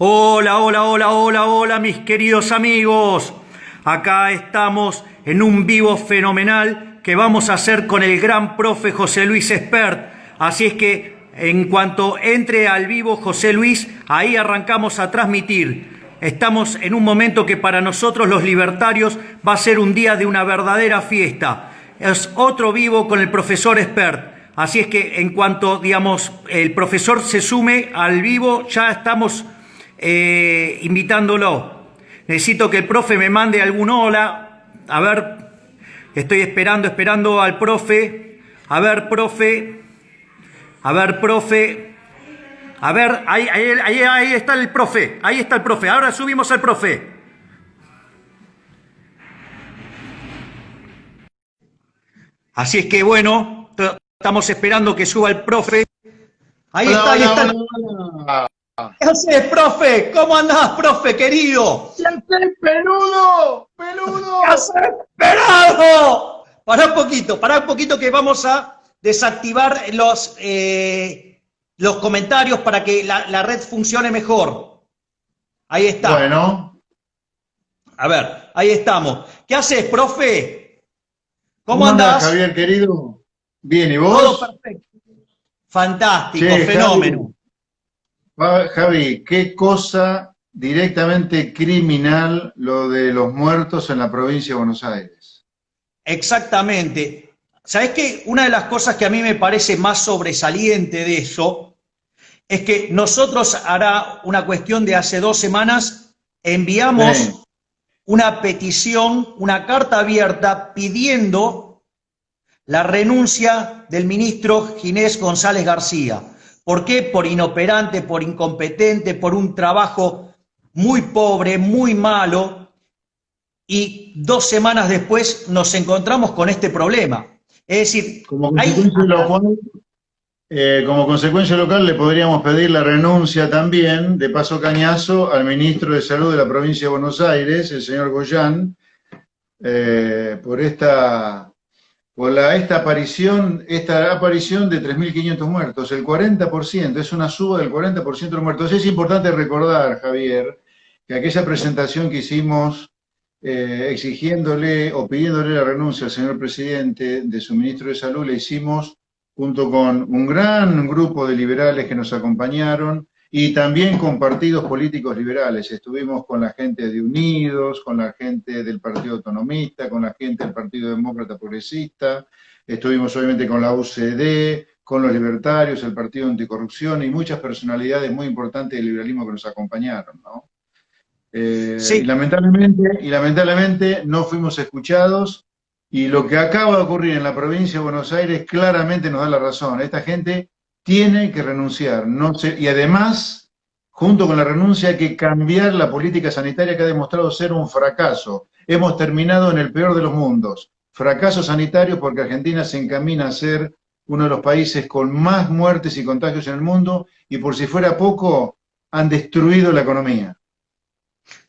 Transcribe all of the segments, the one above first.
Hola, hola, hola, hola, hola, mis queridos amigos. Acá estamos en un vivo fenomenal que vamos a hacer con el gran profe José Luis Espert. Así es que en cuanto entre al vivo José Luis, ahí arrancamos a transmitir. Estamos en un momento que para nosotros los libertarios va a ser un día de una verdadera fiesta. Es otro vivo con el profesor Espert. Así es que en cuanto, digamos, el profesor se sume al vivo, ya estamos invitándolo. Necesito que el profe me mande algún hola. A ver, estoy esperando al profe. A ver, profe. A ver, profe. A ver, ahí está el profe. Ahí está el profe. Ahora subimos al profe. Así es que bueno, estamos esperando que suba el profe. Ahí Hola, está, ahí hola, está. hola, hola. ¿Qué haces, profe? ¿Cómo andás, profe, querido? ¿Qué haces, peludo? ¿Qué ¡Peludo! haces, esperado? Pará un poquito que vamos a desactivar los comentarios para que la red funcione mejor. Ahí está. Bueno, A ver, ahí estamos. ¿Qué haces, profe? ¿Cómo ¿cómo andás, andás? Javier, querido? Bien, ¿y Todo vos? perfecto. Fantástico, Che, Javi, fenómeno. Javi, qué cosa directamente criminal lo de los muertos en la provincia de Buenos Aires. Exactamente. ¿Sabés qué? Una de las cosas que a mí me parece más sobresaliente de eso es que nosotros, hará una cuestión de hace 2 semanas, Sí, enviamos una petición, una carta abierta pidiendo la renuncia del ministro Ginés González García. ¿Por qué? Por inoperante, por incompetente, por un trabajo muy pobre, muy malo, y 2 semanas después nos encontramos con este problema. Es decir, como hay consecuencia de lo hasta... cual, como consecuencia local le podríamos pedir la renuncia también, de paso cañazo, al ministro de Salud de la provincia de Buenos Aires, el señor Goyán, por esta aparición de 3.500 muertos, el 40%, es una suba del 40% de los muertos. Es importante recordar, Javier, que aquella presentación que hicimos exigiéndole o pidiéndole la renuncia al señor presidente de su ministro de Salud, la hicimos junto con un gran grupo de liberales que nos acompañaron y también con partidos políticos liberales. Estuvimos con la gente de Unidos, con la gente del Partido Autonomista, con la gente del Partido Demócrata Progresista, estuvimos obviamente con la UCD, con los libertarios, el Partido Anticorrupción y muchas personalidades muy importantes del liberalismo que nos acompañaron, ¿no? Y Sí, lamentablemente no fuimos escuchados y lo que acaba de ocurrir en la provincia de Buenos Aires claramente nos da la razón. Esta gente tiene que renunciar. No se, y además, junto con la renuncia, hay que cambiar la política sanitaria que ha demostrado ser un fracaso. Hemos terminado en el peor de los mundos. Fracaso sanitario porque Argentina se encamina a ser uno de los países con más muertes y contagios en el mundo y por si fuera poco, han destruido la economía.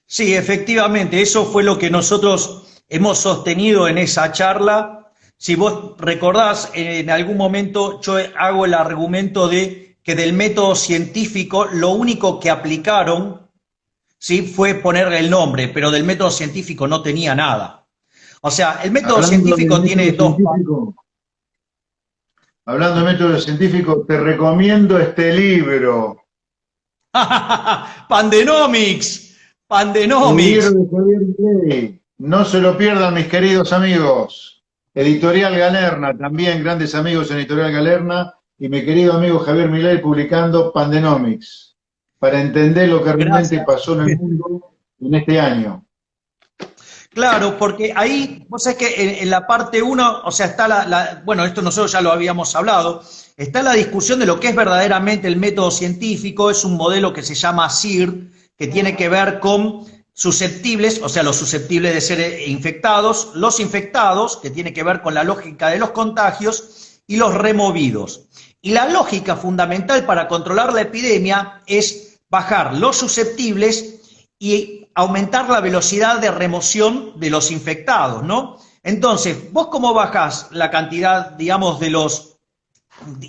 sí, efectivamente, eso fue lo que nosotros hemos sostenido en esa charla. Si vos recordás, en algún momento yo hago el argumento de que del método científico lo único que aplicaron, sí, fue ponerle el nombre, pero del método científico no tenía nada. O sea, el método Hablando del científico tiene método dos partes. científico, hablando de método científico, te recomiendo este libro, Pandenomics, el libro Pandenomics. de Javier Milei. No se lo pierdan, mis queridos amigos. Editorial Galerna, también grandes amigos en Editorial Galerna, y mi querido amigo Javier Milei publicando Pandenomics, para entender lo que realmente Gracias. pasó en el mundo en este año. Claro, porque ahí, vos sabés que en la parte uno, o sea, está bueno, esto nosotros ya lo habíamos hablado, está la discusión de lo que es verdaderamente el método científico, es un modelo que se llama SIR, que tiene que ver con susceptibles, o sea, los susceptibles de ser infectados, los infectados, que tiene que ver con la lógica de los contagios, y los removidos. Y la lógica fundamental para controlar la epidemia es bajar los susceptibles y aumentar la velocidad de remoción de los infectados, ¿no? Entonces, ¿vos cómo bajás la cantidad, digamos, de los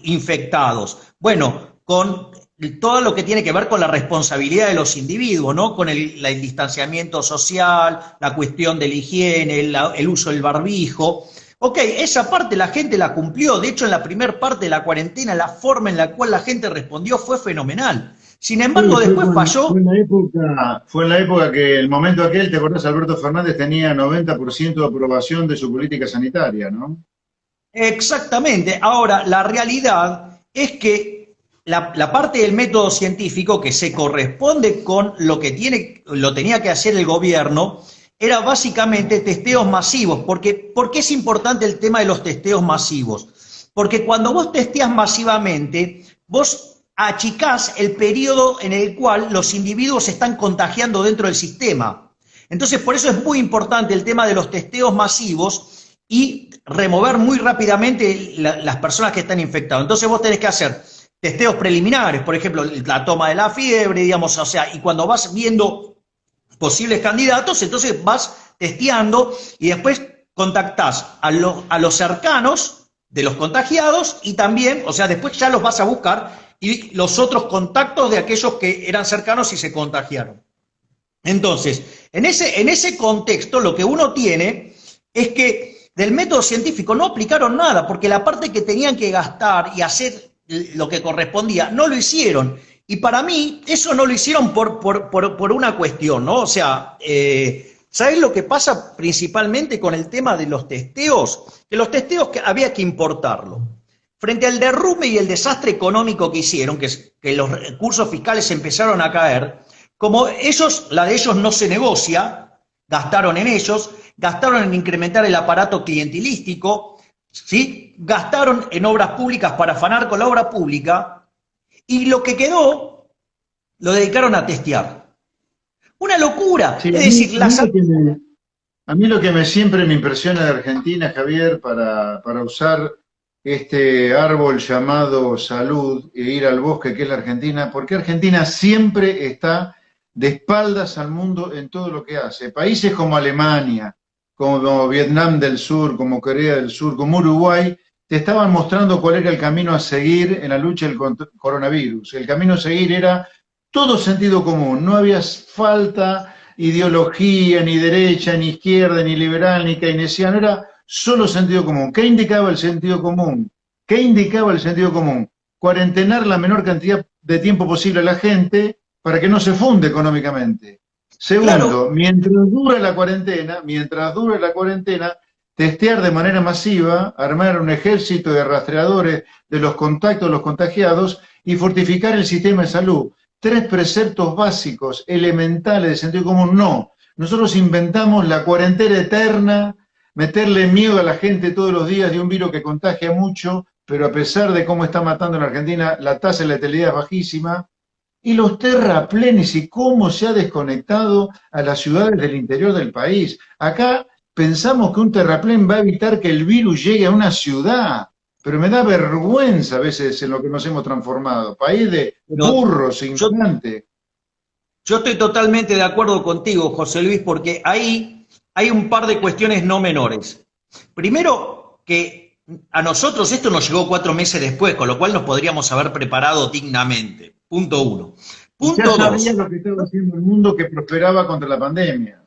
infectados? Bueno, con todo lo que tiene que ver con la responsabilidad de los individuos, ¿no? Con el distanciamiento social, la cuestión de la higiene, el uso del barbijo. Ok, esa parte la gente la cumplió. De hecho, en la primera parte de la cuarentena, la forma en la cual la gente respondió fue fenomenal. Sin embargo, Sí, después falló. fue en la época que el momento aquel, ¿te acordás? Alberto Fernández tenía 90% de aprobación de su política sanitaria, ¿no? Exactamente. Ahora, la realidad es que la parte del método científico que se corresponde con lo tenía que hacer el gobierno, era básicamente testeos masivos. ¿Por qué es importante el tema de los testeos masivos? Porque cuando vos testeas masivamente, vos achicás el periodo en el cual los individuos se están contagiando dentro del sistema. Entonces, por eso es muy importante el tema de los testeos masivos y remover muy rápidamente las personas que están infectadas. Entonces vos tenés que hacer testeos preliminares, por ejemplo, la toma de la fiebre, digamos, o sea, y cuando vas viendo posibles candidatos, entonces vas testeando y después contactás a los cercanos de los contagiados y también, o sea, después ya los vas a buscar y los otros contactos de aquellos que eran cercanos y se contagiaron. Entonces, en ese contexto, lo que uno tiene es que del método científico no aplicaron nada, porque la parte que tenían que gastar y hacer lo que correspondía, no lo hicieron. Y para mí, eso no lo hicieron por una cuestión, ¿no? O sea, ¿sabés lo que pasa principalmente con el tema de los testeos? Que los testeos había que importarlo. Frente al derrumbe y el desastre económico que hicieron, que los recursos fiscales empezaron a caer, como la de ellos no se negocia, gastaron en ellos, gastaron en incrementar el aparato clientelístico, ¿sí? Gastaron en obras públicas para afanar con la obra pública, y lo que quedó lo dedicaron a testear. Una locura. Sí, Es decir, a mí lo que siempre me impresiona de Argentina, Javier, para usar este árbol llamado salud e ir al bosque que es la Argentina, porque Argentina siempre está de espaldas al mundo en todo lo que hace. Países como Alemania, como Vietnam del Sur, como Corea del Sur, como Uruguay, te estaban mostrando cuál era el camino a seguir en la lucha del coronavirus. El camino a seguir era todo sentido común, no había falta ideología, ni derecha, ni izquierda, ni liberal, ni keynesiano, era solo sentido común. ¿Qué indicaba el sentido común? ¿Qué indicaba el sentido común? Cuarentenar la menor cantidad de tiempo posible a la gente para que no se funde económicamente. Segundo, claro, mientras dura la cuarentena, testear de manera masiva, armar un ejército de rastreadores de los contactos de los contagiados y fortificar el sistema de salud. Tres preceptos básicos, elementales de sentido común, no. Nosotros inventamos la cuarentena eterna, meterle miedo a la gente todos los días de un virus que contagia mucho, pero a pesar de cómo está matando en la Argentina, la tasa de letalidad es bajísima. Y los terraplenes y cómo se ha desconectado a las ciudades del interior del país. Acá pensamos que un terraplén va a evitar que el virus llegue a una ciudad, pero me da vergüenza a veces en lo que nos hemos transformado. País de burros, yo, ignorantes. yo estoy totalmente de acuerdo contigo, José Luis, porque ahí hay un par de cuestiones no menores. Primero, que a nosotros esto nos llegó 4 meses después, con lo cual nos podríamos haber preparado dignamente. Punto uno. Y ya Punto sabía dos. lo que estaba haciendo el mundo que prosperaba contra la pandemia.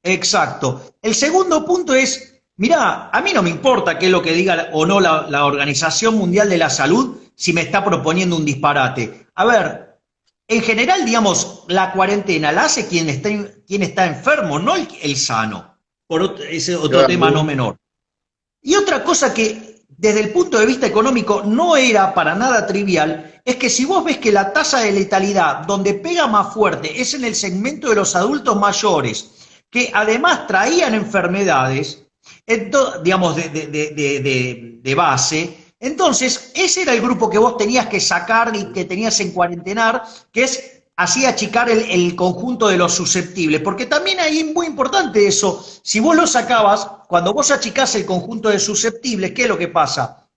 Exacto. El segundo punto es, mirá, a mí no me importa qué es lo que diga o no la Organización Mundial de la Salud si me está proponiendo un disparate. A ver, en general, digamos, la cuarentena la hace quien está enfermo, no el sano. Ese otro tema no Claro. menor. Y otra cosa que desde el punto de vista económico no era para nada trivial, es que si vos ves que la tasa de letalidad donde pega más fuerte es en el segmento de los adultos mayores, que además traían enfermedades, digamos, de base, entonces ese era el grupo que vos tenías que sacar y que tenías en cuarentenar, que es así achicar el conjunto de los susceptibles, porque también ahí es muy importante eso, si vos lo sacabas, cuando vos achicás el conjunto de susceptibles, ¿qué es lo que pasa?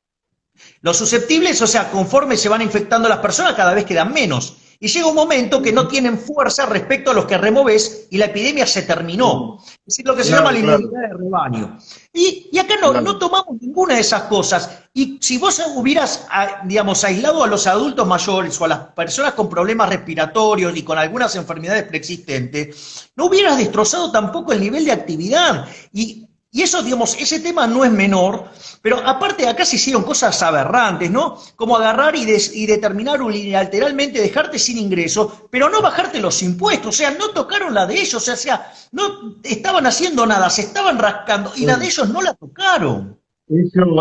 Los susceptibles, o sea, conforme se van infectando las personas, cada vez quedan menos. Y llega un momento que no tienen fuerza respecto a los que removés y la epidemia se terminó. Es decir, lo que se llama la inmunidad de rebaño. Y acá no tomamos ninguna de esas cosas. Y si vos hubieras, digamos, aislado a los adultos mayores o a las personas con problemas respiratorios y con algunas enfermedades preexistentes, no hubieras destrozado tampoco el nivel de actividad. Y eso, digamos, ese tema no es menor, pero aparte acá se hicieron cosas aberrantes, ¿no? Como agarrar y determinar unilateralmente dejarte sin ingresos, pero no bajarte los impuestos, o sea, no tocaron la de ellos, o sea, no estaban haciendo nada, se estaban rascando, y la de ellos no la tocaron.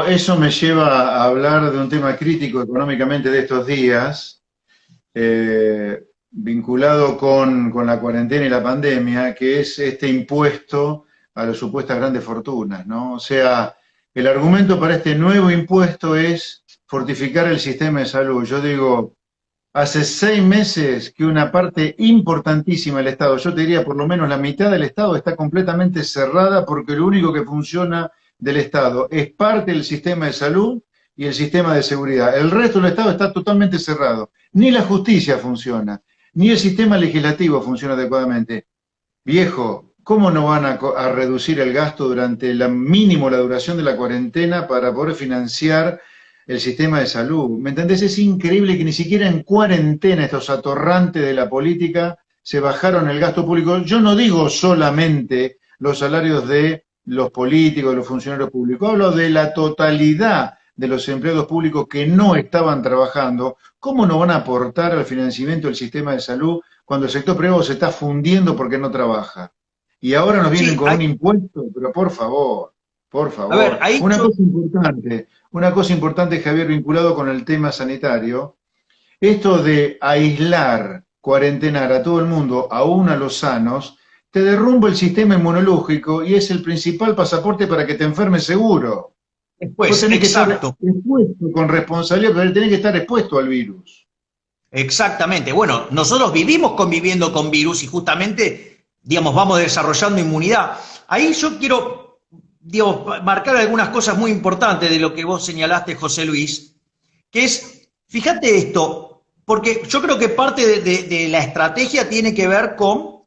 Eso me lleva a hablar de un tema crítico económicamente de estos días, vinculado con la cuarentena y la pandemia, que es este impuesto a las supuestas grandes fortunas, ¿no? O sea, el argumento para este nuevo impuesto es fortificar el sistema de salud. Yo digo, hace 6 meses que una parte importantísima del Estado, yo te diría por lo menos la mitad del Estado está completamente cerrada porque lo único que funciona del Estado es parte del sistema de salud y el sistema de seguridad. El resto del Estado está totalmente cerrado. Ni la justicia funciona, ni el sistema legislativo funciona adecuadamente. Viejo, ¿cómo no van a reducir el gasto durante mínimo la duración de la cuarentena para poder financiar el sistema de salud? ¿Me entendés? Es increíble que ni siquiera en cuarentena estos atorrantes de la política se bajaron el gasto público. Yo no digo solamente los salarios de los políticos, de los funcionarios públicos, hablo de la totalidad de los empleados públicos que no estaban trabajando. ¿Cómo no van a aportar al financiamiento del sistema de salud cuando el sector privado se está fundiendo porque no trabaja? Y ahora nos vienen con un impuesto, pero por favor. A ver, una cosa importante, Javier, vinculado con el tema sanitario, esto de aislar, cuarentenar a todo el mundo, aún a los sanos, te derrumba el sistema inmunológico y es el principal pasaporte para que te enfermes seguro. Vos tenés que estar expuesto con responsabilidad, pero tenés que estar expuesto al virus. Exactamente. Bueno, nosotros vivimos conviviendo con virus y justamente, digamos, vamos desarrollando inmunidad. Ahí yo quiero, digamos, marcar algunas cosas muy importantes de lo que vos señalaste, José Luis, que es, fíjate esto, porque yo creo que parte de la estrategia tiene que ver con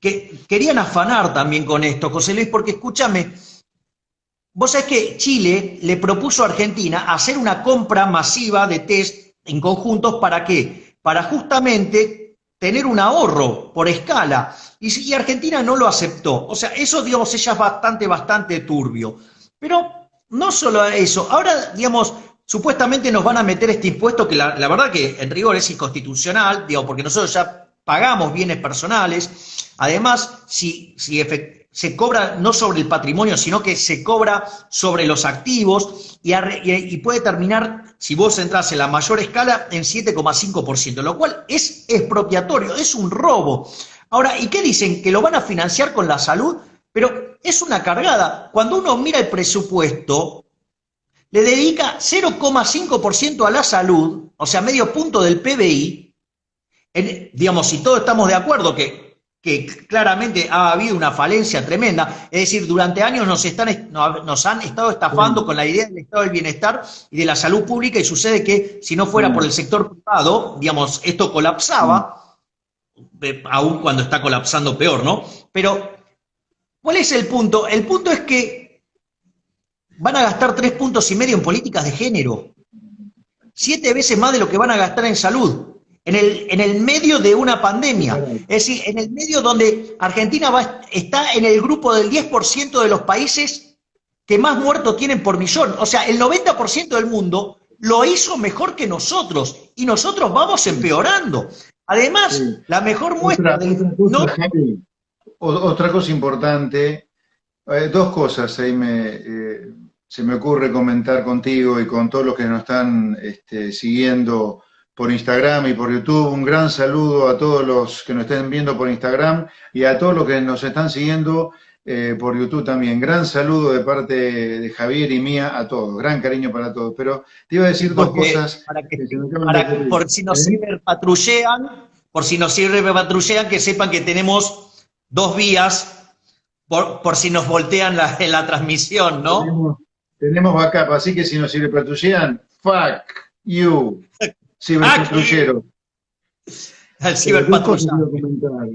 que querían afanar también con esto, José Luis, porque escúchame, vos sabés que Chile le propuso a Argentina hacer una compra masiva de test en conjuntos, ¿para qué? Para justamente tener un ahorro por escala, y Argentina no lo aceptó. O sea, eso, digamos, ella es bastante turbio. Pero no solo eso, ahora, digamos, supuestamente nos van a meter este impuesto que la verdad que en rigor es inconstitucional, digamos, porque nosotros ya pagamos bienes personales. Además, si se cobra no sobre el patrimonio, sino que se cobra sobre los activos y puede terminar, si vos entras en la mayor escala, en 7,5%, lo cual es expropiatorio, es un robo. Ahora, ¿y qué dicen? ¿Que lo van a financiar con la salud? Pero es una cargada. Cuando uno mira el presupuesto, le dedica 0,5% a la salud, o sea, medio punto del PBI, digamos, si todos estamos de acuerdo que claramente ha habido una falencia tremenda, es decir, durante años nos han estado estafando con la idea del estado del bienestar y de la salud pública, y sucede que si no fuera por el sector privado, digamos, esto colapsaba, aún cuando está colapsando peor, ¿no? Pero, ¿cuál es el punto? El punto es que van a gastar 3,5 puntos en políticas de género, 7 veces más de lo que van a gastar en salud. En el medio de una pandemia, es decir, en el medio donde Argentina está en el grupo del 10% de los países que más muertos tienen por millón. O sea, el 90% del mundo lo hizo mejor que nosotros, y nosotros vamos empeorando. Además, la mejor muestra otra cosa importante, 2 cosas ahí se me ocurre comentar contigo y con todos los que nos están siguiendo por Instagram y por YouTube. Un gran saludo a todos los que nos estén viendo por Instagram y a todos los que nos están siguiendo por YouTube también. Gran saludo de parte de Javier y mía a todos. Gran cariño para todos. Pero te iba a decir 2 cosas. Por si nos ciberpatrullean, que sepan que tenemos 2 vías por si nos voltean en la transmisión, ¿no? Tenemos backup, así que si nos ciberpatrullean, fuck you. Ciberpatrullero. al Dos cosas quiero ciberpatrullaje. comentar.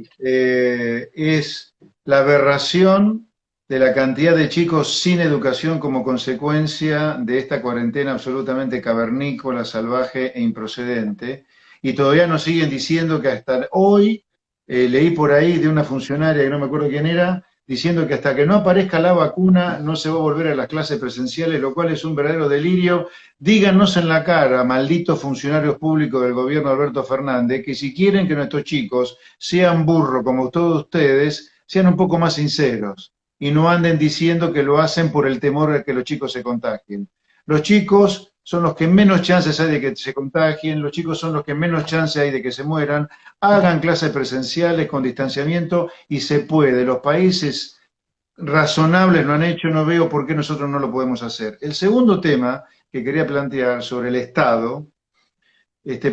Es la aberración de la cantidad de chicos sin educación como consecuencia de esta cuarentena absolutamente cavernícola, salvaje e improcedente. Y todavía nos siguen diciendo que hasta hoy, leí por ahí de una funcionaria, que no me acuerdo quién era, diciendo que hasta que no aparezca la vacuna no se va a volver a las clases presenciales, lo cual es un verdadero delirio. Díganos en la cara, malditos funcionarios públicos del gobierno de Alberto Fernández, que si quieren que nuestros chicos sean burros como todos ustedes, sean un poco más sinceros y no anden diciendo que lo hacen por el temor de que los chicos se contagien. Los chicos son los que menos chances hay de que se contagien, los chicos son los que menos chances hay de que se mueran. Hagan clases presenciales con distanciamiento y se puede. Los países razonables lo han hecho, no veo por qué nosotros no lo podemos hacer. El segundo tema que quería plantear sobre el Estado,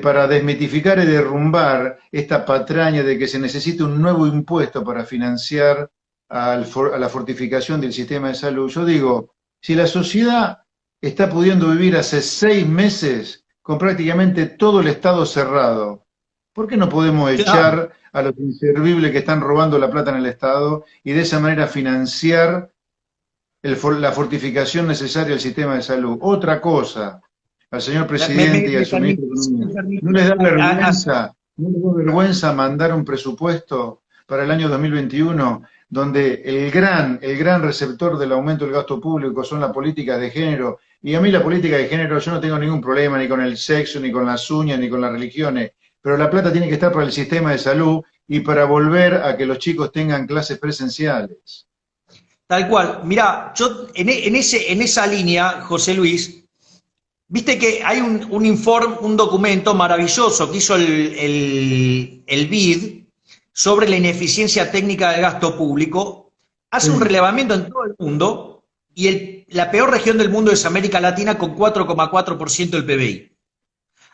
para desmitificar y derrumbar esta patraña de que se necesita un nuevo impuesto para financiar a la fortificación del sistema de salud. Yo digo, si la sociedad está pudiendo vivir hace 6 meses con prácticamente todo el Estado cerrado, ¿por qué no podemos Claro. echar a los inservibles que están robando la plata en el Estado y de esa manera financiar la fortificación necesaria del sistema de salud? Otra cosa, al señor presidente y a Me su ministro permite, de Economía, me permite. ¿no les da A- a- vergüenza, no les da vergüenza mandar un presupuesto para el año 2021 donde el gran receptor del aumento del gasto público son las políticas de género? Y a mí la política de género, yo no tengo ningún problema ni con el sexo, ni con las uñas, ni con las religiones, pero la plata tiene que estar para el sistema de salud y para volver a que los chicos tengan clases presenciales. Tal cual. Mirá, yo en esa línea, José Luis, viste que hay un informe, un documento maravilloso que hizo el BID sobre la ineficiencia técnica del gasto público. Hace un Sí. relevamiento en todo el mundo y la peor región del mundo es América Latina con 4,4% del PBI.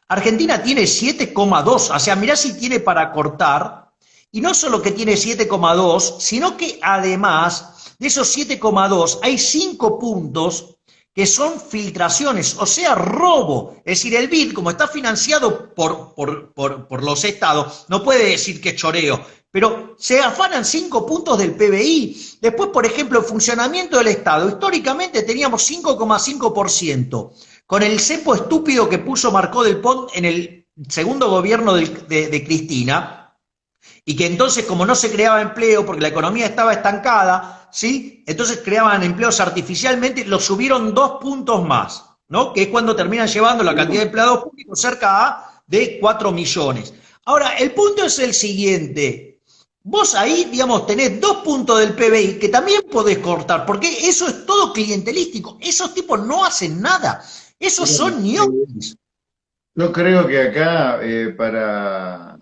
Argentina tiene 7,2, o sea, mirá si tiene para cortar, y no solo que tiene 7,2, sino que además de esos 7,2 hay 5 puntos que son filtraciones, o sea, robo. Es decir, el BID, como está financiado por los estados, no puede decir que es choreo, pero se afanan 5 puntos del PBI. Después, por ejemplo, el funcionamiento del Estado. Históricamente teníamos 5,5%. Con el cepo estúpido que puso Marcó del Pont en el segundo gobierno de Cristina, y que entonces, como no se creaba empleo porque la economía estaba estancada, ¿sí? Entonces creaban empleos artificialmente, lo subieron 2 puntos más, ¿no? Que es cuando terminan llevando la cantidad de empleados públicos cerca de 4 millones. Ahora, el punto es el siguiente. Vos ahí, digamos, tenés 2 puntos del PBI que también podés cortar, porque eso es todo clientelístico. Esos tipos no hacen nada. Esos son ñoquis. Yo creo que acá, para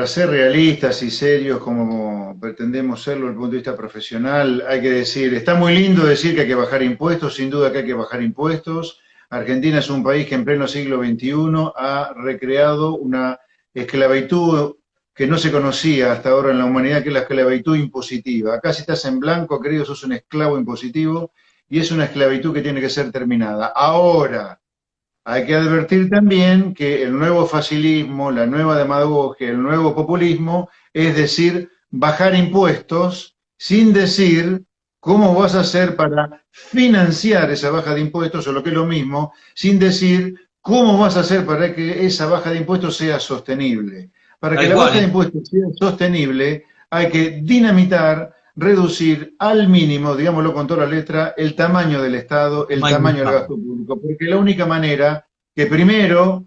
ser realistas y serios como pretendemos serlo desde el punto de vista profesional, hay que decir, está muy lindo decir que hay que bajar impuestos, sin duda que hay que bajar impuestos. Argentina es un país que en pleno siglo XXI ha recreado una esclavitud que no se conocía hasta ahora en la humanidad, que es la esclavitud impositiva. Acá si estás en blanco, querido, sos un esclavo impositivo y es una esclavitud que tiene que ser terminada. Ahora, hay que advertir también que el nuevo facilismo, la nueva demagogia, el nuevo populismo, es decir, bajar impuestos sin decir cómo vas a hacer para financiar esa baja de impuestos, o lo que es lo mismo, sin decir cómo vas a hacer para que esa baja de impuestos sea sostenible. Para que Tal la cual, baja de ¿eh? impuestos sea sostenible, hay que dinamitar, reducir al mínimo, digámoslo con toda la letra, el tamaño del Estado, el tamaño del gasto público, porque la única manera que primero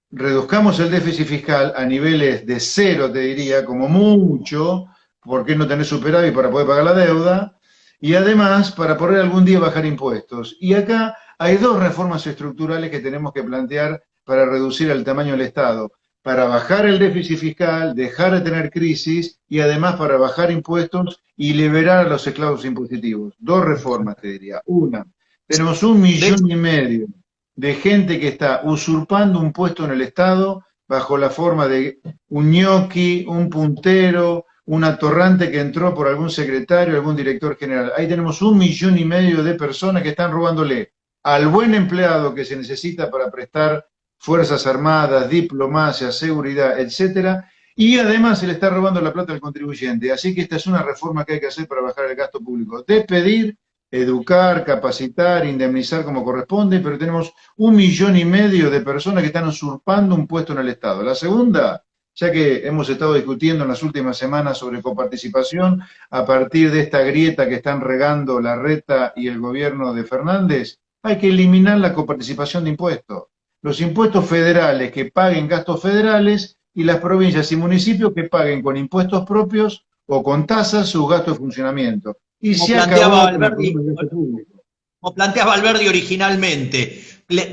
reduzcamos el déficit fiscal a niveles de cero, te diría, como mucho, porque no tener superávit para poder pagar la deuda, y además para poder algún día bajar impuestos. Y acá hay dos reformas estructurales que tenemos que plantear para reducir el tamaño del Estado, para bajar el déficit fiscal, dejar de tener crisis y además para bajar impuestos y liberar a los esclavos impositivos. Dos reformas, te diría. Una, tenemos un De hecho, millón y medio de gente que está usurpando un puesto en el Estado bajo la forma de un ñoqui, un puntero, un atorrante que entró por algún secretario, algún director general. Ahí tenemos un millón y medio de personas que están robándole al buen empleado que se necesita para prestar Fuerzas Armadas, diplomacia, seguridad, etcétera, y además se le está robando la plata al contribuyente. Así que esta es una reforma que hay que hacer para bajar el gasto público. Despedir, educar, capacitar, indemnizar como corresponde, pero tenemos 1,5 millones de personas que están usurpando un puesto en el Estado. La segunda, ya que hemos estado discutiendo en las últimas semanas sobre coparticipación, a partir de esta grieta que están regando Larreta y el gobierno de Fernández, hay que eliminar la coparticipación de impuestos. Los impuestos federales que paguen gastos federales y las provincias y municipios que paguen con impuestos propios o con tasas sus gastos de funcionamiento. Y Como se planteaba acabó con el Alberti, problema del gasto público. como planteaba Alberti originalmente.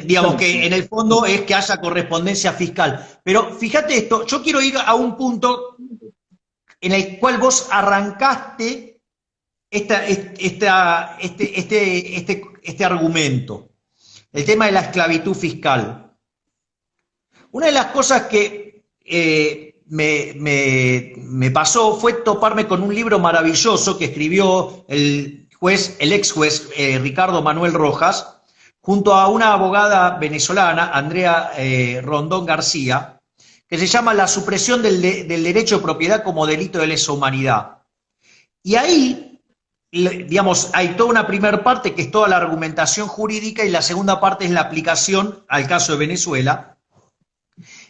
Digamos que Exacto. en el fondo es que haya correspondencia fiscal. Pero fíjate esto, yo quiero ir a un punto en el cual vos arrancaste este argumento, el tema de la esclavitud fiscal. Una de las cosas que me pasó fue toparme con un libro maravilloso que escribió el ex juez Ricardo Manuel Rojas, junto a una abogada venezolana, Andrea Rondón García, que se llama La supresión del derecho de propiedad como delito de lesa humanidad. Y ahí, digamos, hay toda una primera parte que es toda la argumentación jurídica y la segunda parte es la aplicación al caso de Venezuela.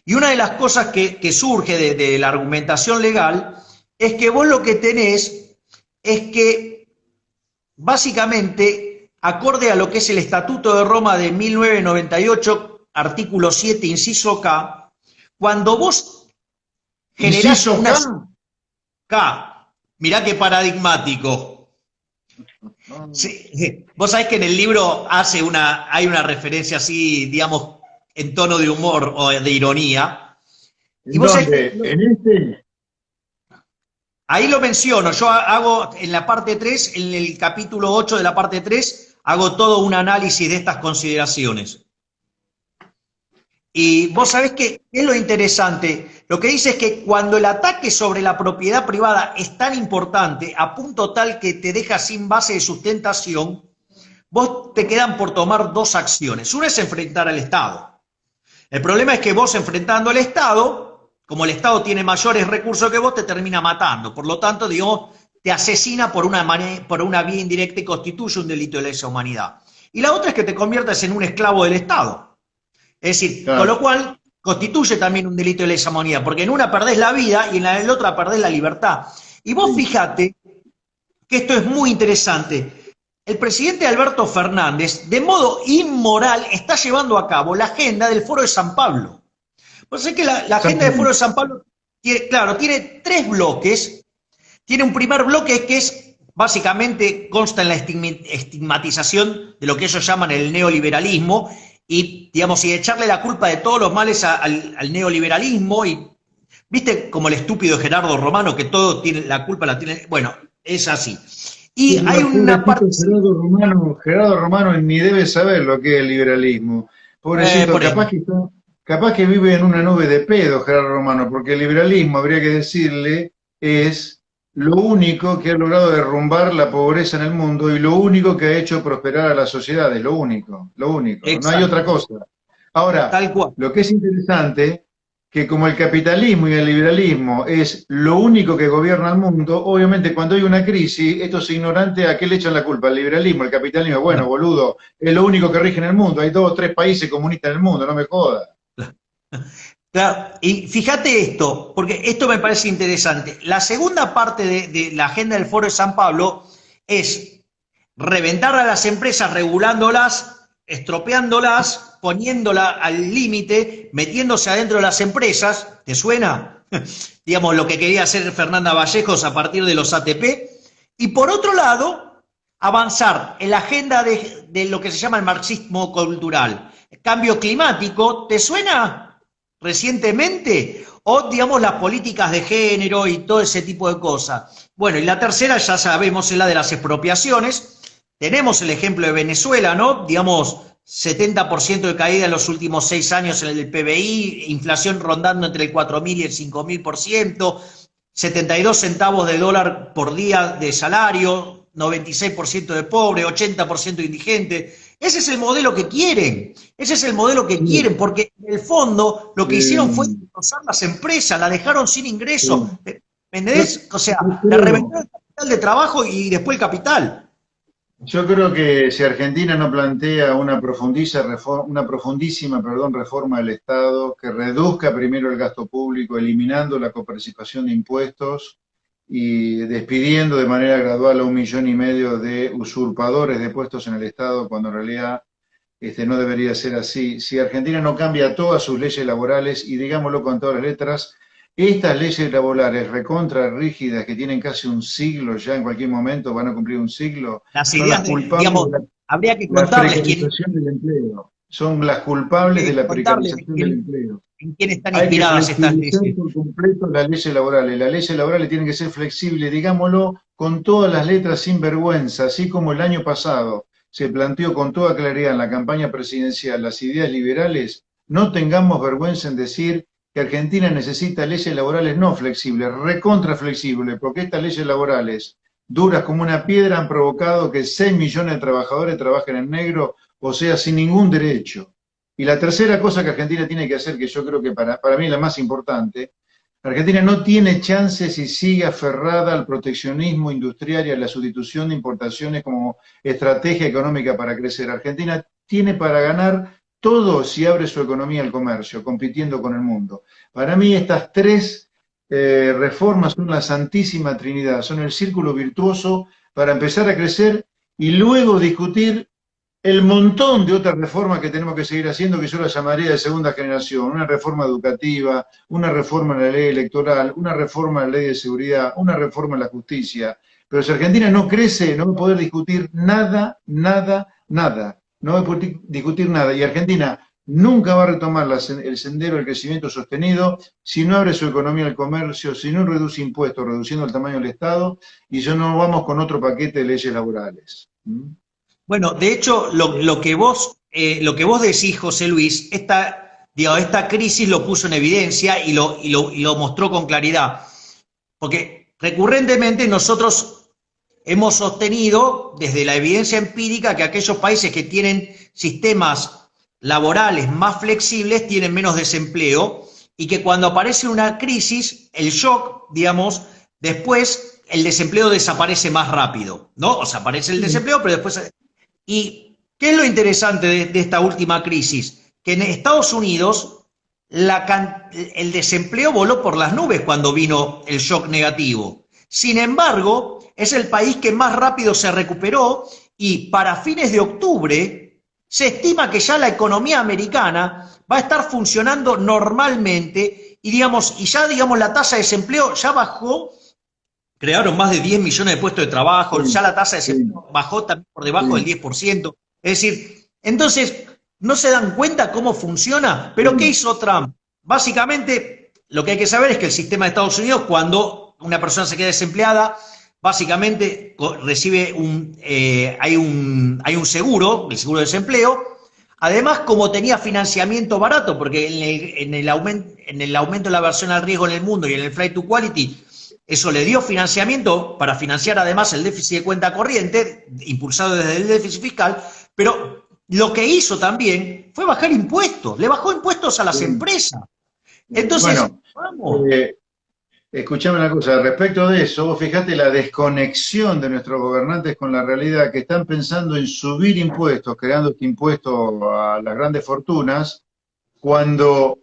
Y una de las cosas que surge de la argumentación legal es que vos lo que tenés es que, básicamente, acorde a lo que es el Estatuto de Roma de 1998, artículo 7, inciso K, cuando vos generás ¿Inciso una... K? K, mirá qué paradigmático. Sí, vos sabés que en el libro hay una referencia así, digamos, en tono de humor o de ironía. Y ¿En vos sabés dónde? que ¿En este? ahí lo menciono, yo hago en la parte 3, en el capítulo 8 de la parte 3, hago todo un análisis de estas consideraciones. Y vos sabés que es lo interesante, lo que dice es que cuando el ataque sobre la propiedad privada es tan importante, a punto tal que te deja sin base de sustentación, vos te quedan por tomar dos acciones. Una es enfrentar al Estado. El problema es que vos enfrentando al Estado, como el Estado tiene mayores recursos que vos, te termina matando. Por lo tanto, digamos, te asesina por una vía indirecta y constituye un delito de lesa humanidad. Y la otra es que te conviertas en un esclavo del Estado. Es decir, Claro. con lo cual constituye también un delito de lesa humanidad, porque en una perdés la vida y en la otra perdés la libertad. Y vos fíjate que esto es muy interesante. El presidente Alberto Fernández, de modo inmoral, está llevando a cabo la agenda del Foro de San Pablo. Pues es que la agenda del Foro de San Pablo, tiene 3 bloques. Tiene un primer bloque que es, básicamente, consta en la estigmatización de lo que ellos llaman el neoliberalismo y, digamos, y echarle la culpa de todos los males al neoliberalismo y, viste, como el estúpido Gerardo Romano, que todo tiene la culpa, la tiene, bueno, es así. Y Pero hay una parte... Gerardo Romano ni debe saber lo que es el liberalismo. Pobrecito, capaz que vive en una nube de pedo, Gerardo Romano, porque el liberalismo, habría que decirle, es lo único que ha logrado derrumbar la pobreza en el mundo y lo único que ha hecho prosperar a las sociedades, lo único, no hay otra cosa. Ahora, Tal cual. lo que es interesante, que como el capitalismo y el liberalismo es lo único que gobierna el mundo, obviamente cuando hay una crisis, estos ignorantes, ¿a qué le echan la culpa? ¿Al liberalismo, al capitalismo? Bueno, boludo, es lo único que rige en el mundo, hay 2 o 3 países comunistas en el mundo, no me jodas. Claro, y fíjate esto, porque esto me parece interesante. La segunda parte de la agenda del Foro de San Pablo es reventar a las empresas, regulándolas, estropeándolas, poniéndolas al límite, metiéndose adentro de las empresas. ¿Te suena? Digamos, lo que quería hacer Fernanda Vallejos a partir de los ATP. Y por otro lado, avanzar en la agenda de lo que se llama el marxismo cultural. Cambio climático, ¿te suena? Recientemente, o digamos las políticas de género y todo ese tipo de cosas. Bueno, y la tercera ya sabemos es la de las expropiaciones. Tenemos el ejemplo de Venezuela, ¿no? Digamos, 70% de caída en los últimos 6 años en el PBI, inflación rondando entre el 4.000 y el 5.000%, 72 centavos de dólar por día de salario, 96% de pobre, 80% de indigente. Ese es el modelo que quieren, ese es el modelo que Sí, quieren, porque en el fondo lo que hicieron fue eh, destrozar las empresas, la dejaron sin ingresos. sí. ¿Me Yo, entendés? O sea, yo le creo, reventaron el capital de trabajo y después el capital. yo creo que si Argentina no plantea una profundísima, perdón, reforma del Estado que reduzca primero el gasto público, eliminando la coparticipación de impuestos y despidiendo de manera gradual a 1,5 millones de usurpadores de puestos en el Estado, cuando en realidad no debería ser así. Si Argentina no cambia todas sus leyes laborales, y digámoslo con todas las letras, estas leyes laborales recontra rígidas que tienen casi un siglo ya, en cualquier momento van a cumplir un siglo, Las son las ideas, culpables digamos, de habría que la contarles quién, precarización del empleo. Son las culpables de la contarles precarización del empleo. en quién están Hay que inspiradas estas flexibilizar leyes. por completo las leyes laborales. Las leyes laborales tienen que ser flexibles, digámoslo con todas las letras sin vergüenza, así como el año pasado se planteó con toda claridad en la campaña presidencial las ideas liberales. No tengamos vergüenza en decir que Argentina necesita leyes laborales no flexibles, recontra flexibles, porque estas leyes laborales, duras como una piedra, han provocado que 6 millones de trabajadores trabajen en negro, o sea, sin ningún derecho. Y la tercera cosa que Argentina tiene que hacer, que yo creo que para mí es la más importante, Argentina no tiene chances si sigue aferrada al proteccionismo industrial y a la sustitución de importaciones como estrategia económica para crecer. Argentina tiene para ganar todo si abre su economía al comercio, compitiendo con el mundo. Para mí estas tres reformas son la santísima trinidad, son el círculo virtuoso para empezar a crecer y luego discutir el montón de otras reformas que tenemos que seguir haciendo, que yo las llamaría de segunda generación, una reforma educativa, una reforma en la ley electoral, una reforma en la ley de seguridad, una reforma en la justicia. Pero si Argentina no crece, no va a poder discutir nada, nada, nada. No va a poder discutir nada. Y Argentina nunca va a retomar el sendero del crecimiento sostenido si no abre su economía al comercio, si no reduce impuestos, reduciendo el tamaño del Estado, y si no vamos con otro paquete de leyes laborales. ¿Mm? Bueno, de hecho, lo que vos decís, José Luis, digamos, esta crisis lo puso en evidencia y lo mostró con claridad. Porque recurrentemente nosotros hemos sostenido desde la evidencia empírica que aquellos países que tienen sistemas laborales más flexibles tienen menos desempleo y que cuando aparece una crisis, el shock, digamos, después el desempleo desaparece más rápido, ¿no? O sea, aparece el desempleo, pero después... ¿Y qué es lo interesante de esta última crisis? Que en Estados Unidos el desempleo voló por las nubes cuando vino el shock negativo. Sin embargo, es el país que más rápido se recuperó y para fines de octubre se estima que ya la economía americana va a estar funcionando normalmente y, ya la tasa de desempleo ya bajó, crearon más de 10 millones de puestos de trabajo, ya Sí, la tasa de sí, desempleo bajó también por debajo del sí. 10%. Es decir, entonces, no se dan cuenta cómo funciona. Pero ¿qué Sí, hizo Trump? Básicamente, lo que hay que saber es que el sistema de Estados Unidos, cuando una persona se queda desempleada, básicamente recibe hay un seguro, el seguro de desempleo. Además, como tenía financiamiento barato, porque en el aumento de la versión al riesgo en el mundo y en el flight to quality, eso le dio financiamiento para financiar además el déficit de cuenta corriente, impulsado desde el déficit fiscal, pero lo que hizo también fue bajar impuestos, le bajó impuestos a las sí. empresas. Entonces, Bueno, vamos, eh, escuchame una cosa, respecto de eso, vos fijate la desconexión de nuestros gobernantes con la realidad, que están pensando en subir impuestos, creando este impuesto a las grandes fortunas, cuando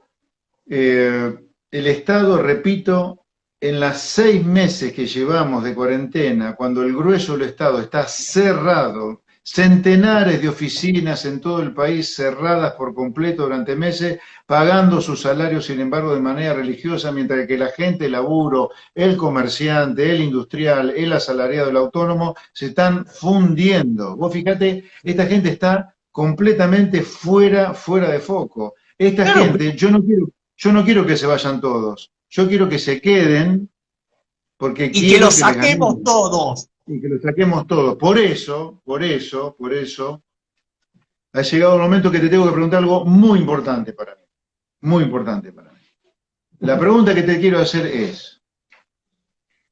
el Estado, repito, en las 6 meses que llevamos de cuarentena, cuando el grueso del Estado está cerrado, centenares de oficinas en todo el país cerradas por completo durante meses, pagando sus salarios, sin embargo, de manera religiosa, mientras que la gente, el laburo, el comerciante, el industrial, el asalariado, el autónomo, se están fundiendo. Vos fíjate, esta gente está completamente fuera de foco. Esta claro, gente, yo no quiero que se vayan todos, yo quiero que se queden porque y que lo quiero que les saquemos ganemos todos. y que lo saquemos todos. Por eso, ha llegado el momento que te tengo que preguntar algo muy importante para mí, muy importante para mí. La pregunta que te quiero hacer es,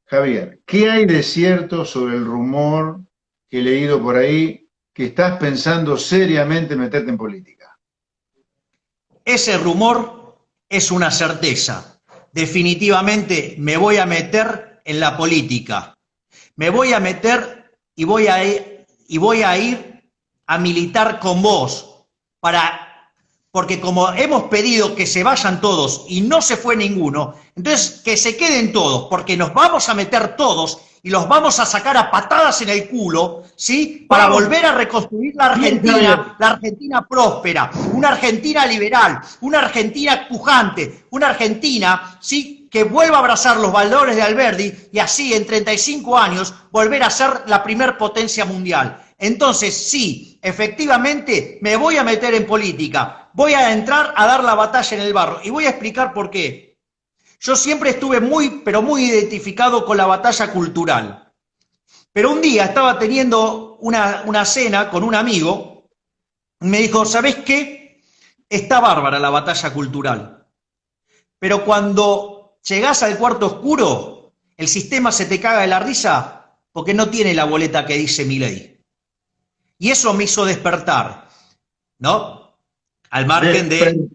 Javier, ¿qué hay de cierto sobre el rumor que he leído por ahí que estás pensando seriamente en meterte en política. Ese rumor es una certeza. Definitivamente me voy a meter en la política. Me voy a meter y voy a ir a militar con vos porque como hemos pedido que se vayan todos y no se fue ninguno, entonces que se queden todos, porque nos vamos a meter todos y los vamos a sacar a patadas en el culo, ¿sí? Para volver a reconstruir la Argentina próspera, una Argentina liberal, una Argentina pujante, una Argentina, ¿sí? Que vuelva a abrazar los valores de Alberdi y así en 35 años volver a ser la primer potencia mundial. Entonces, sí, efectivamente me voy a meter en política, voy a entrar a dar la batalla en el barro y voy a explicar por qué. Yo siempre estuve pero muy identificado con la batalla cultural. Pero un día estaba teniendo una cena con un amigo y me dijo, ¿sabés qué? Está bárbara la batalla cultural. Pero cuando llegás al cuarto oscuro, el sistema se te caga de la risa porque no tiene la boleta que dice Milei. Y eso me hizo despertar, ¿no? Al margen de...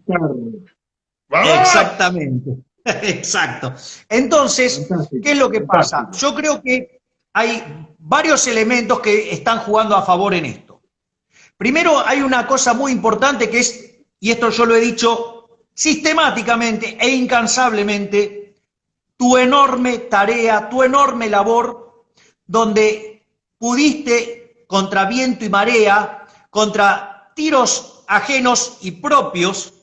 Exactamente. Exacto. Entonces, ¿qué es lo que pasa? Yo creo que hay varios elementos que están jugando a favor en esto. Primero, hay una cosa muy importante que es, y esto yo lo he dicho sistemáticamente e incansablemente, tu enorme tarea, tu enorme labor, donde pudiste, contra viento y marea, contra tiros ajenos y propios,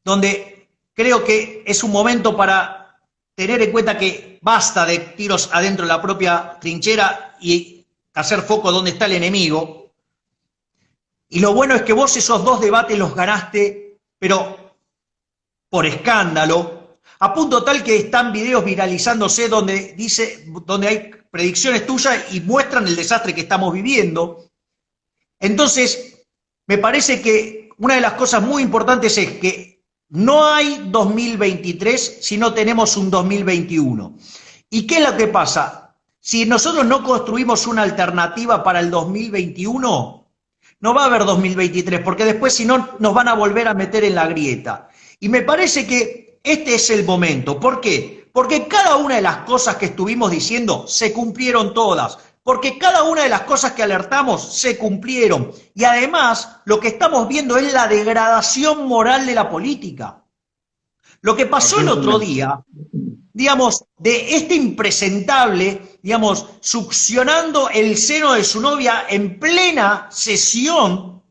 donde creo que es un momento para tener en cuenta que basta de tiros adentro de la propia trinchera y hacer foco donde está el enemigo. Y lo bueno es que vos esos dos debates los ganaste, pero por escándalo, a punto tal que están videos viralizándose donde hay predicciones tuyas y muestran el desastre que estamos viviendo. Entonces, me parece que una de las cosas muy importantes es que no hay 2023 si no tenemos un 2021. ¿Y qué es lo que pasa? Si nosotros no construimos una alternativa para el 2021, no va a haber 2023, porque después si no nos van a volver a meter en la grieta. Y me parece que este es el momento. ¿Por qué? Porque cada una de las cosas que estuvimos diciendo se cumplieron todas. Porque cada una de las cosas que alertamos se cumplieron. Y además, lo que estamos viendo es la degradación moral de la política. Lo que pasó el otro día, digamos, de este impresentable, digamos, succionando el seno de su novia en plena sesión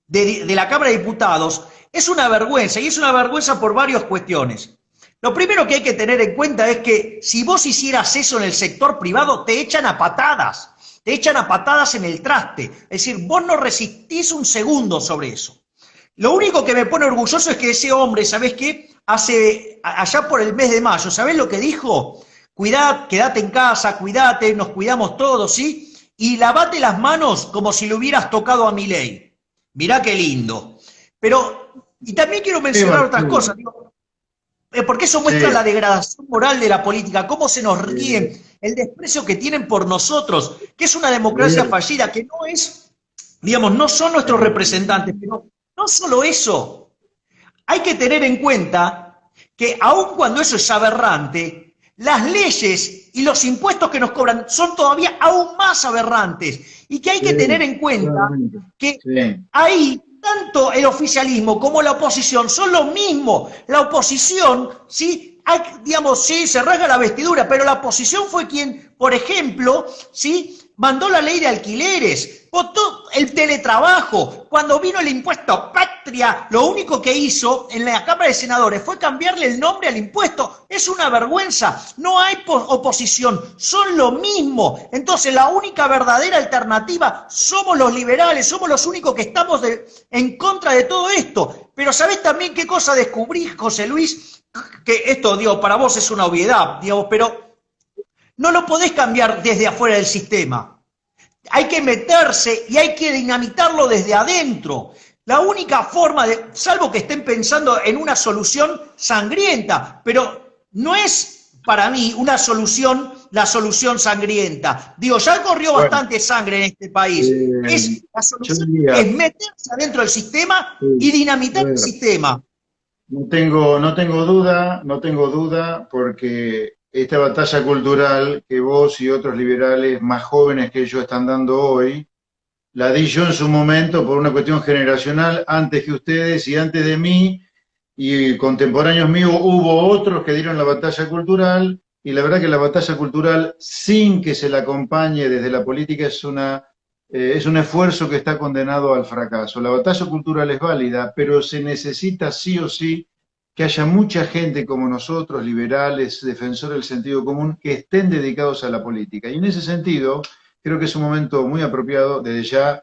de la Cámara de Diputados, es una vergüenza, y es una vergüenza por varias cuestiones. Lo primero que hay que tener en cuenta es que si vos hicieras eso en el sector privado, te echan a patadas en el traste. Es decir, vos no resistís un segundo sobre eso. Lo único que me pone orgulloso es que ese hombre, ¿sabés qué? Allá por el mes de mayo, ¿sabés lo que dijo? Cuidad, quédate en casa, cuidate, nos cuidamos todos, ¿sí? Y lavate las manos como si le hubieras tocado a Milei. Mirá qué lindo. Pero, y también quiero mencionar otras cosas, digo, porque eso muestra la degradación moral de la política, cómo se nos ríen, el desprecio que tienen por nosotros, que es una democracia fallida, que no es, digamos, no son nuestros representantes, pero no solo eso, hay que tener en cuenta que aun cuando eso es aberrante, las leyes y los impuestos que nos cobran son todavía aún más aberrantes, y que hay que tener en cuenta que ahí tanto el oficialismo como la oposición son lo mismo. La oposición, ¿sí? Digamos, sí, se rasga la vestidura, pero la oposición fue quien, por ejemplo, ¿sí? Mandó la ley de alquileres, votó el teletrabajo. Cuando vino el impuesto patria, lo único que hizo en la Cámara de Senadores fue cambiarle el nombre al impuesto. Es una vergüenza. No hay oposición, son lo mismo. Entonces, la única verdadera alternativa somos los liberales, somos los únicos que estamos en contra de todo esto. Pero ¿sabés también qué cosa descubrí, José Luis? Que esto, digo, para vos es una obviedad, digamos, pero no lo podés cambiar desde afuera del sistema. Hay que meterse y hay que dinamitarlo desde adentro. La única forma salvo que estén pensando en una solución sangrienta, pero no es para mí una solución la solución sangrienta. Digo, ya corrió Bueno, bastante sangre en este país. La yo solución diría, es meterse adentro del sistema y a dinamitar el ver, sistema. no tengo duda, porque esta batalla cultural que vos y otros liberales más jóvenes que yo están dando hoy, la di yo en su momento por una cuestión generacional, antes que ustedes y antes de mí, y contemporáneos míos hubo otros que dieron la batalla cultural, y la verdad que la batalla cultural, sin que se la acompañe desde la política, es un esfuerzo que está condenado al fracaso. La batalla cultural es válida, pero se necesita sí o sí que haya mucha gente como nosotros, liberales, defensores del sentido común, que estén dedicados a la política. Y en ese sentido, creo que es un momento muy apropiado. Desde ya,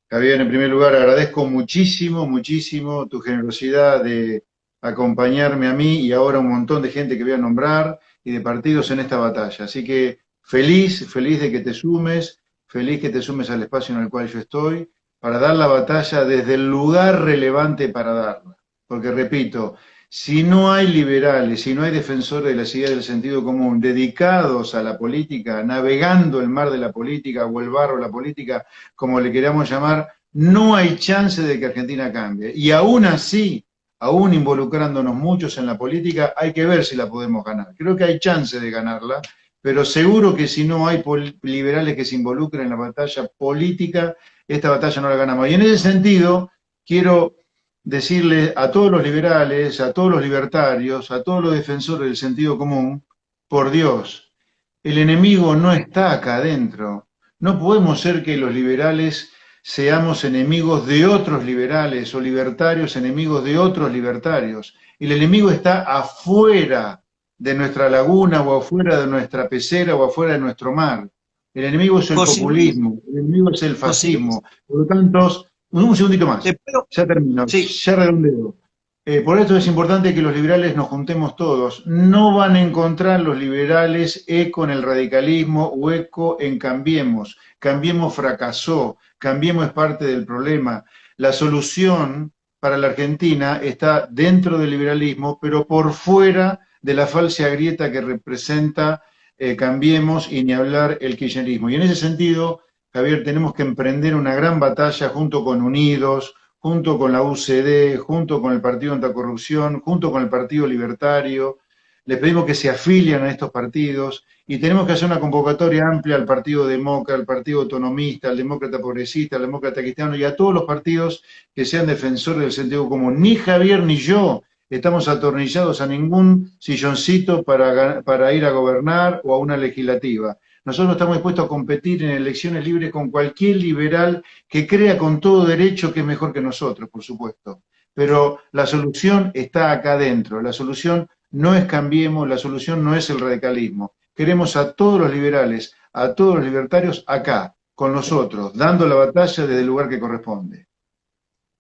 Javier, en primer lugar, agradezco muchísimo, muchísimo tu generosidad de acompañarme a mí y ahora un montón de gente que voy a nombrar y de partidos en esta batalla. Así que feliz, feliz de que te sumes, feliz que te sumes al espacio en el cual yo estoy, para dar la batalla desde el lugar relevante para darla. Porque repito, si no hay liberales, si no hay defensores de las ideas del sentido común dedicados a la política, navegando el mar de la política o el barro de la política, como le queramos llamar, no hay chance de que Argentina cambie. Y aún así, aún involucrándonos muchos en la política, hay que ver si la podemos ganar. Creo que hay chance de ganarla, pero seguro que si no hay liberales que se involucren en la batalla política, esta batalla no la ganamos. Y en ese sentido, quiero decirle a todos los liberales, a todos los libertarios, a todos los defensores del sentido común, por Dios, el enemigo no está acá adentro. No podemos ser que los liberales seamos enemigos de otros liberales o libertarios enemigos de otros libertarios. El enemigo está afuera de nuestra laguna o afuera de nuestra pecera o afuera de nuestro mar. El enemigo es el José Luis, populismo, el enemigo es el José Luis, fascismo. Por lo tanto, un segundito te más, puedo, ya termino, sí, ya redondeo. Por esto es importante que los liberales nos juntemos todos. No van a encontrar los liberales eco en el radicalismo o eco en Cambiemos. Cambiemos fracasó, Cambiemos es parte del problema. La solución para la Argentina está dentro del liberalismo, pero por fuera de la falsa grieta que representa Cambiemos y ni hablar el kirchnerismo. Y en ese sentido, Javier, tenemos que emprender una gran batalla junto con Unidos, junto con la UCD, junto con el Partido Anticorrupción, junto con el Partido Libertario. Les pedimos que se afilien a estos partidos y tenemos que hacer una convocatoria amplia al Partido Demócrata, al Partido Autonomista, al Demócrata Progresista, al Demócrata Cristiano y a todos los partidos que sean defensores del sentido común. Ni Javier ni yo estamos atornillados a ningún silloncito para ir a gobernar o a una legislativa. Nosotros estamos dispuestos a competir en elecciones libres con cualquier liberal que crea con todo derecho que es mejor que nosotros, por supuesto. Pero la solución está acá adentro. La solución no es Cambiemos, la solución no es el radicalismo. Queremos a todos los liberales, a todos los libertarios acá, con nosotros, dando la batalla desde el lugar que corresponde.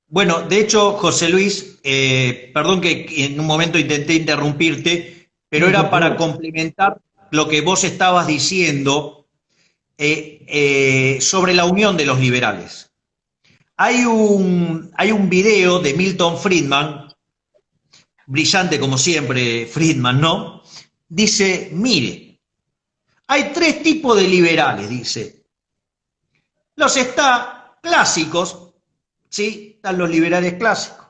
bueno, de hecho, José Luis, perdón que en un momento intenté interrumpirte, pero No, era por para favor. complementar lo que vos estabas diciendo sobre la unión de los liberales. Hay un video de Milton Friedman, brillante como siempre Friedman, ¿no? Dice, mire, hay tres tipos de liberales, dice. Los está clásicos, ¿sí? Están los liberales clásicos.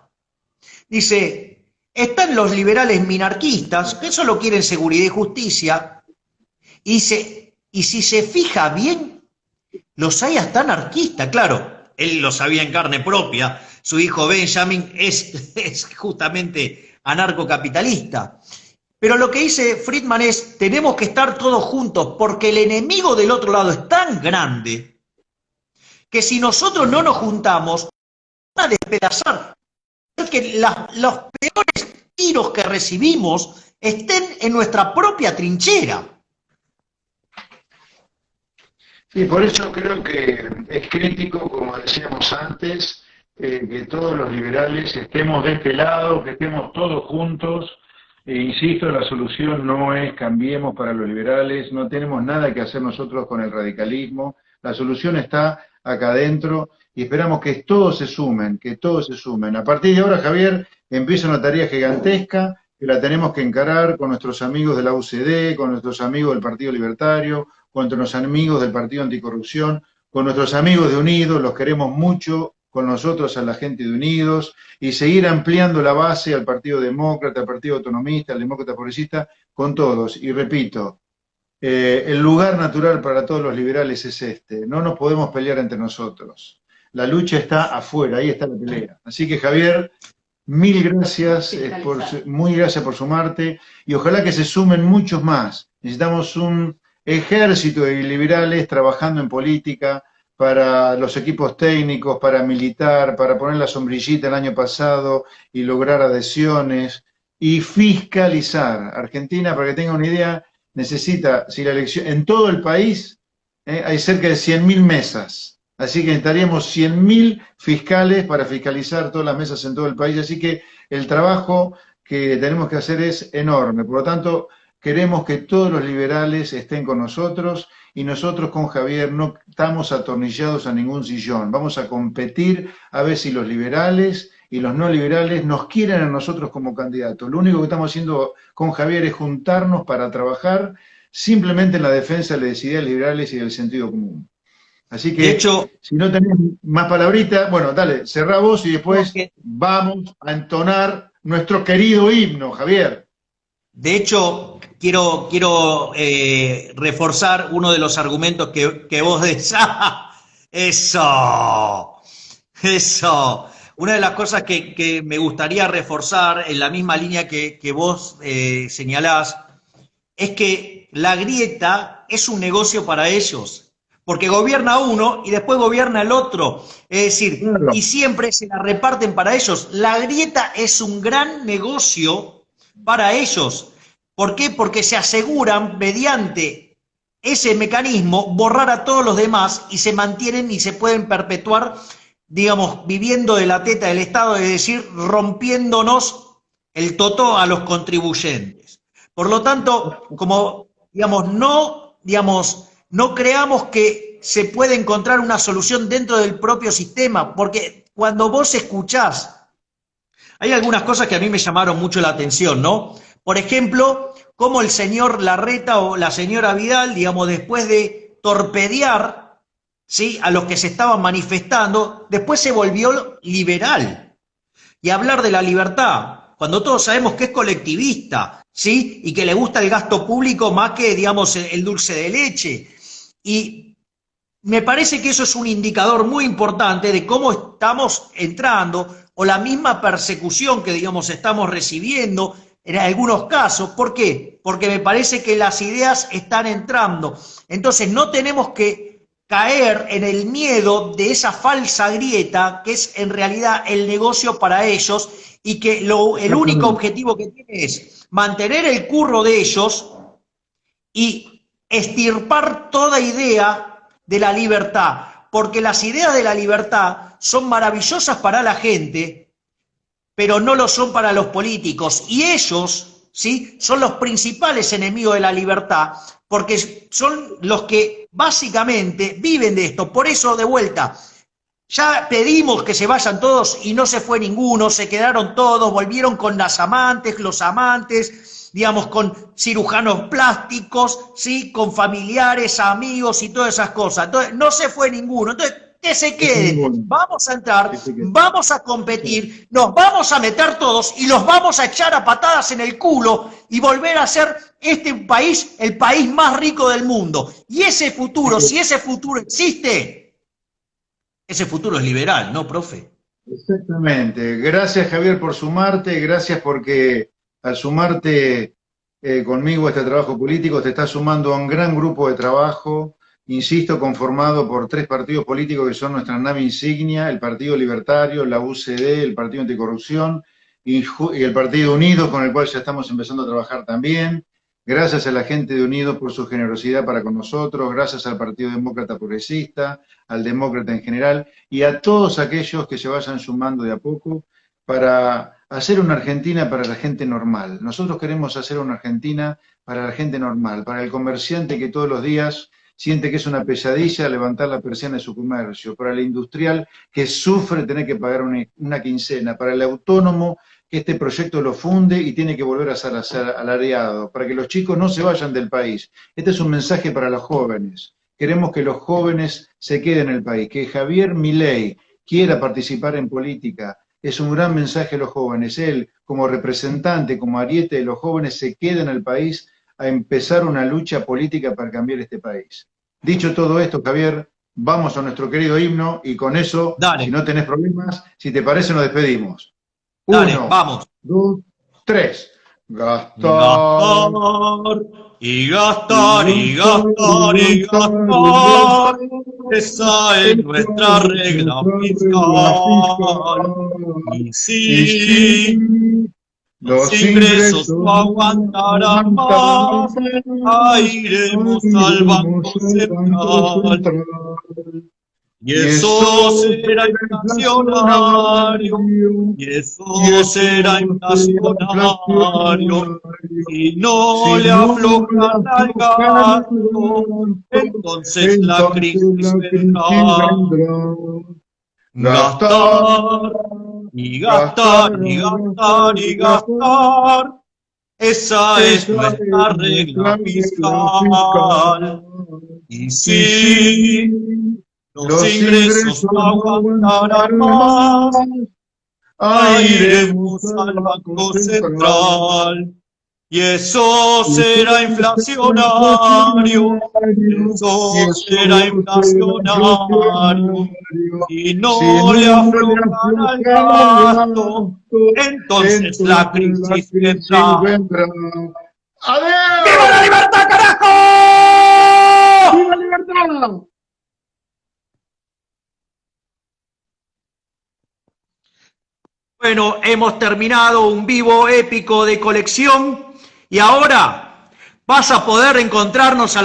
Dice, están los liberales minarquistas, que solo quieren seguridad y justicia. Y dice, y si se fija bien, los hay hasta anarquistas, claro. Él lo sabía en carne propia. Su hijo Benjamin es justamente anarcocapitalista. Pero lo que dice Friedman es, tenemos que estar todos juntos, porque el enemigo del otro lado es tan grande que si nosotros no nos juntamos, van a despedazar. Que los peores tiros que recibimos estén en nuestra propia trinchera. Sí, por eso creo que es crítico, como decíamos antes, que todos los liberales estemos de este lado, que estemos todos juntos. Insisto, la solución no es Cambiemos para los liberales, no tenemos nada que hacer nosotros con el radicalismo, la solución está acá adentro y esperamos que todos se sumen, que todos se sumen. A partir de ahora, Javier, empieza una tarea gigantesca, que la tenemos que encarar con nuestros amigos de la UCD, con nuestros amigos del Partido Libertario, con nuestros amigos del Partido Anticorrupción, con nuestros amigos de Unidos, los queremos mucho, con nosotros a la gente de Unidos, y seguir ampliando la base al Partido Demócrata, al Partido Autonomista, al Demócrata Progresista, con todos. Y repito, el lugar natural para todos los liberales es este. No nos podemos pelear entre nosotros. La lucha está afuera, ahí está la pelea. Así que, Javier, mil gracias, muy gracias por sumarte, y ojalá que se sumen muchos más. Necesitamos un ejército de liberales trabajando en política para los equipos técnicos, para militar, para poner la sombrillita el año pasado y lograr adhesiones, y fiscalizar. Argentina, para que tenga una idea, necesita, si la elección, en todo el país hay cerca de 100.000 mesas. Así que necesitaríamos 100.000 fiscales para fiscalizar todas las mesas en todo el país. Así que el trabajo que tenemos que hacer es enorme. Por lo tanto, queremos que todos los liberales estén con nosotros, y nosotros con Javier no estamos atornillados a ningún sillón. Vamos a competir a ver si los liberales y los no liberales nos quieren a nosotros como candidatos. Lo único que estamos haciendo con Javier es juntarnos para trabajar simplemente en la defensa de las ideas liberales y del sentido común. Así que, de hecho, si no tenés más palabritas, bueno, dale, cerrá vos y después vamos a entonar nuestro querido himno, Javier. de hecho, quiero reforzar uno de los argumentos que vos decís. ¡Eso! ¡Eso! Una de las cosas que me gustaría reforzar en la misma línea que vos señalás es que la grieta es un negocio para ellos. Porque gobierna uno y después gobierna el otro. Es decir, Claro. y siempre se la reparten para ellos. La grieta es un gran negocio para ellos. ¿Por qué? Porque se aseguran, mediante ese mecanismo, borrar a todos los demás y se mantienen y se pueden perpetuar, digamos, viviendo de la teta del Estado, es decir, rompiéndonos el totó a los contribuyentes. Por lo tanto, como, no creamos que se puede encontrar una solución dentro del propio sistema, porque cuando vos escuchás, hay algunas cosas que a mí me llamaron mucho la atención, ¿no? Por ejemplo, cómo el señor Larreta o la señora Vidal, digamos, después de torpedear, ¿sí?, a los que se estaban manifestando, después se volvió liberal. Y hablar de la libertad, cuando todos sabemos que es colectivista, ¿sí?, y que le gusta el gasto público más que, digamos, el dulce de leche. Y me parece que eso es un indicador muy importante de cómo estamos entrando, o la misma persecución que, digamos, estamos recibiendo en algunos casos. ¿Por qué? Porque me parece que las ideas están entrando. Entonces no tenemos que caer en el miedo de esa falsa grieta que es en realidad el negocio para ellos, y que el único objetivo que tiene es mantener el curro de ellos y extirpar toda idea de la libertad, porque las ideas de la libertad son maravillosas para la gente, pero no lo son para los políticos, y ellos, ¿sí?, son los principales enemigos de la libertad, porque son los que básicamente viven de esto. Por eso, de vuelta, ya pedimos que se vayan todos y no se fue ninguno, se quedaron todos, volvieron con las amantes, los amantes, digamos, con cirujanos plásticos, ¿sí?, con familiares, amigos y todas esas cosas. Entonces, no se fue ninguno. Entonces, que se queden, vamos a entrar, vamos a competir, nos vamos a meter todos y los vamos a echar a patadas en el culo y volver a ser este país el país más rico del mundo. Y ese futuro, si ese futuro existe, ese futuro es liberal, ¿no, profe? Exactamente. Gracias, Javier, por sumarte. Gracias porque al sumarte conmigo a este trabajo político te estás sumando a un gran grupo de trabajo, insisto, conformado por 3 partidos políticos que son nuestra nave insignia: el Partido Libertario, la UCD, el Partido Anticorrupción y el Partido Unidos, con el cual ya estamos empezando a trabajar también. Gracias a la gente de Unidos por su generosidad para con nosotros, gracias al Partido Demócrata Progresista, al Demócrata en general, y a todos aquellos que se vayan sumando de a poco para hacer una Argentina para la gente normal. Nosotros queremos hacer una Argentina para la gente normal, para el comerciante que todos los días siente que es una pesadilla levantar la persiana de su comercio, para el industrial que sufre tener que pagar una quincena, para el autónomo que este proyecto lo funde y tiene que volver a ser alardeado, para que los chicos no se vayan del país. Este es un mensaje para los jóvenes. Queremos que los jóvenes se queden en el país, que Javier Milei quiera participar en política. Es un gran mensaje a los jóvenes. Él, como representante, como ariete de los jóvenes, se queda en el país a empezar una lucha política para cambiar este país. Dicho todo esto, Javier, vamos a nuestro querido himno y con eso, Dale. si no tenés problemas, si te parece, nos despedimos. Dale, 1, vamos. 2, 3. Gastar y gastar y gastar y gastar. Esa es nuestra regla fiscal. Y si los ingresos no aguantarán más, iremos al Banco Central. Y eso será inflacionario, y eso será inflacionario, y no le aflojan al gasto, entonces la crisis vendrá. Gastar, y gastar, y gastar, y gastar, esa es nuestra regla fiscal. Y si los ingresos no aguantarán más, iremos al Banco Central. Y eso será inflacionario, eso será inflacionario. Y no le aflojan al gasto, entonces la crisis vendrá. ¡Adiós! ¡Viva la libertad, carajo! ¡Viva la libertad! Bueno, hemos terminado un vivo épico de colección y ahora vas a poder encontrarnos en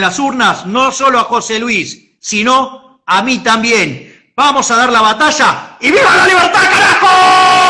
las urnas, no solo a José Luis, sino a mí también. Vamos a dar la batalla y ¡viva la libertad, carajo!